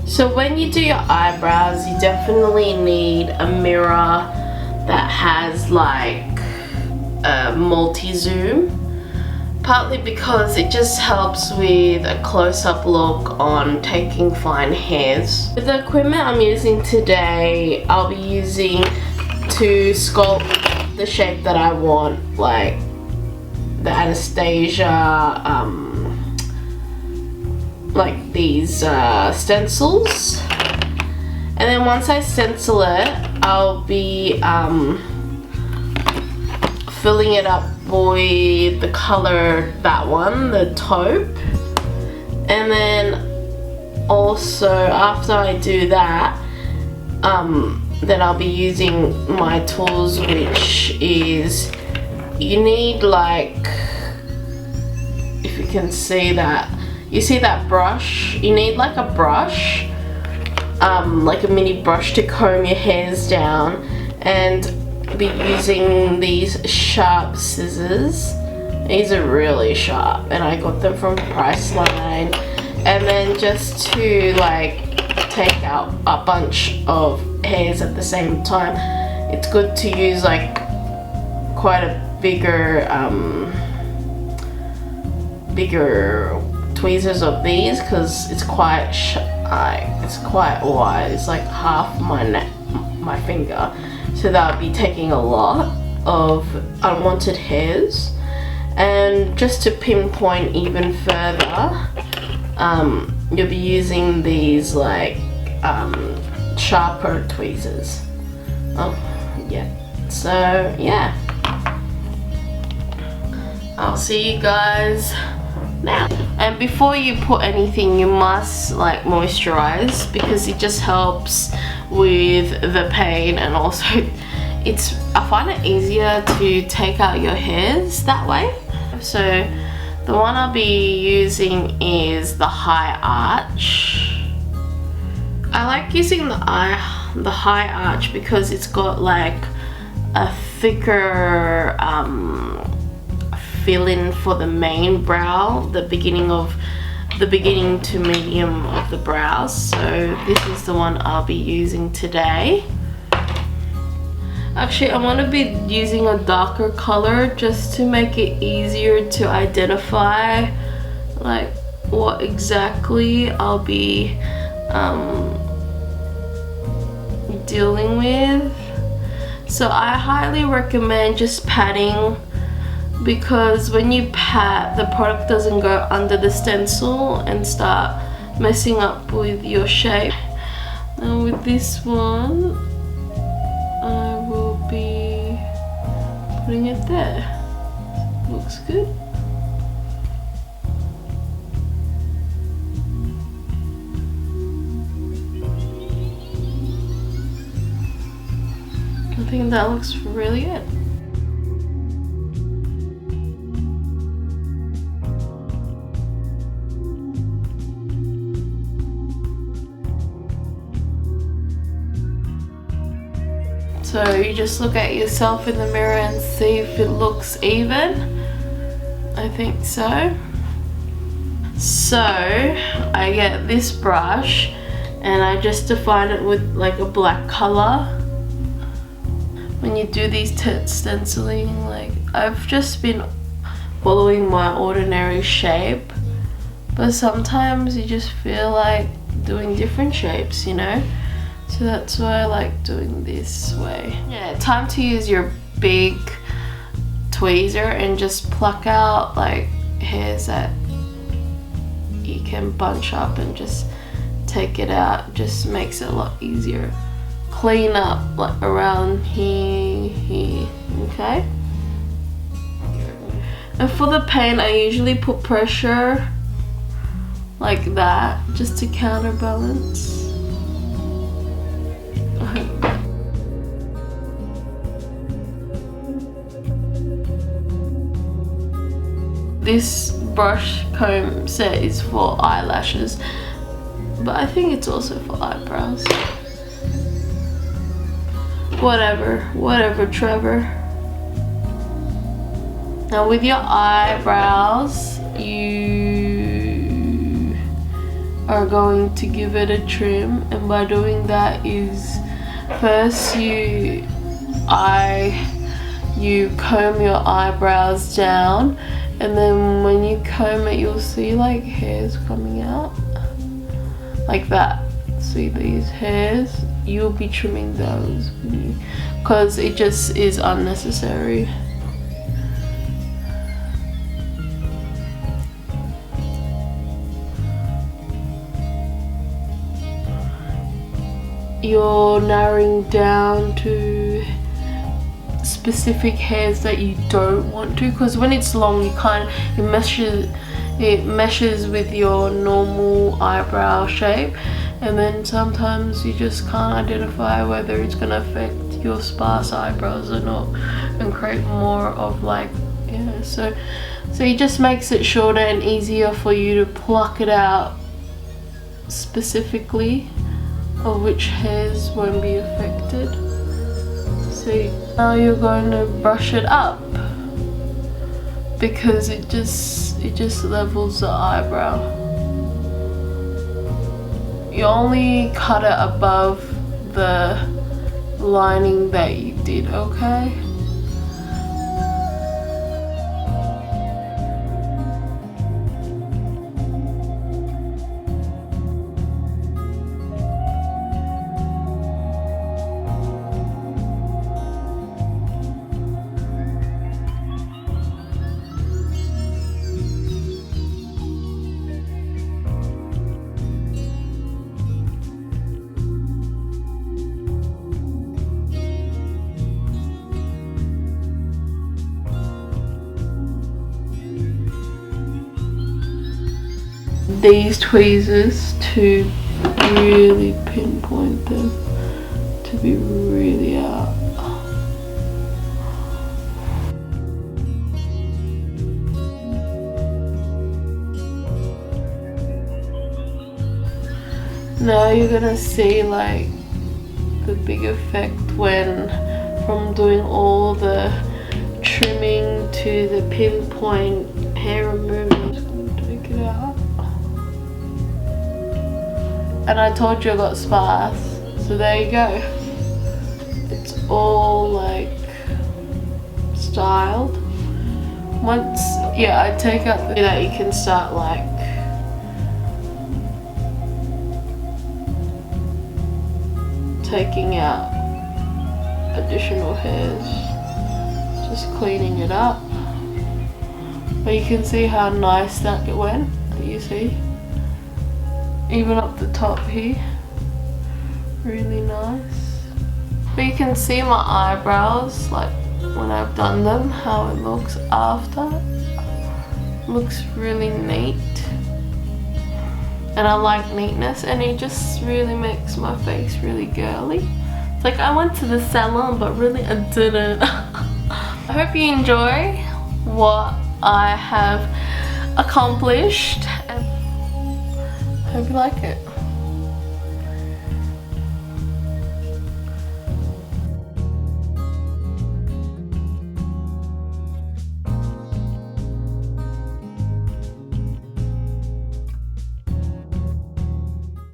So when you do your eyebrows, you definitely need a mirror that has like a multi-zoom, partly because it just helps with a close-up look on taking fine hairs. With the equipment I'm using today, I'll be using to sculpt the shape that I want, like the Anastasia, like these stencils. And then once I stencil it, I'll be filling it up with the color, that one, the taupe. And then also after I do that, then I'll be using my tools, which is, you need like, if you can see that, you see that brush? You need like a brush, like a mini brush to comb your hairs down, and be using these sharp scissors. These are really sharp and I got them from Priceline. And then just to like take out a bunch of hairs at the same time, it's good to use like quite a bigger tweezers of these, because it's quite wide. It's like half my finger, so that'll be taking a lot of unwanted hairs. And just to pinpoint even further, you'll be using these like sharper tweezers. Oh yeah, so yeah, I'll see you guys now. And before you put anything, you must like moisturize, because it just helps with the pain, and also I find it easier to take out your hairs that way. So the one I'll be using is the High Arch. I like using the High Arch because it's got like a thicker fill-in for the main brow, the beginning to medium of the brows. So this is the one I'll be using today. Actually, I want to be using a darker color just to make it easier to identify like what exactly I'll be dealing with. So I highly recommend just patting, because when you pat, the product doesn't go under the stencil and start messing up with your shape. Now with this one, I will be putting it there. Looks good. I think that looks really good. So you just look at yourself in the mirror and see if it looks even. I think so. So I get this brush and I just define it with like a black color. When you do these stenciling, like I've just been following my ordinary shape, but sometimes you just feel like doing different shapes, you know? So that's why I like doing this way. Yeah, time to use your big tweezer and just pluck out like hairs that you can bunch up and just take it out. Just makes it a lot easier. Clean up like around here, okay? And for the paint, I usually put pressure like that just to counterbalance. This brush comb set is for eyelashes, but I think it's also for eyebrows. Whatever, Trevor. Now with your eyebrows, you are going to give it a trim, and by doing that is first you comb your eyebrows down, and then when you comb it you'll see like hairs coming out like that. See these hairs? You'll be trimming those because it just is unnecessary. You're narrowing down to specific hairs that you don't want to, because when it's long it meshes with your normal eyebrow shape, and then sometimes you just can't identify whether it's going to affect your sparse eyebrows or not and create more of like, yeah, so it just makes it shorter and easier for you to pluck it out specifically of which hairs won't be affected. So now you're going to brush it up because it just levels the eyebrow. You only cut it above the lining that you did, okay? These tweezers to really pinpoint them to be really out. Now you're gonna see like the big effect when from doing all the trimming to the pinpoint hair removal. I'm just gonna take it out. And I told you I got sparse, so there you go. It's all like styled. Once, yeah, I take out that you can start like taking out additional hairs, just cleaning it up. But you can see how nice that it went, you see? Even up the top here, really nice. But you can see my eyebrows, like when I've done them, how it looks after. Looks really neat, and I like neatness, and it just really makes my face really girly. It's like I went to the salon, but really I didn't. I hope you enjoy what I have accomplished. Hope you like it.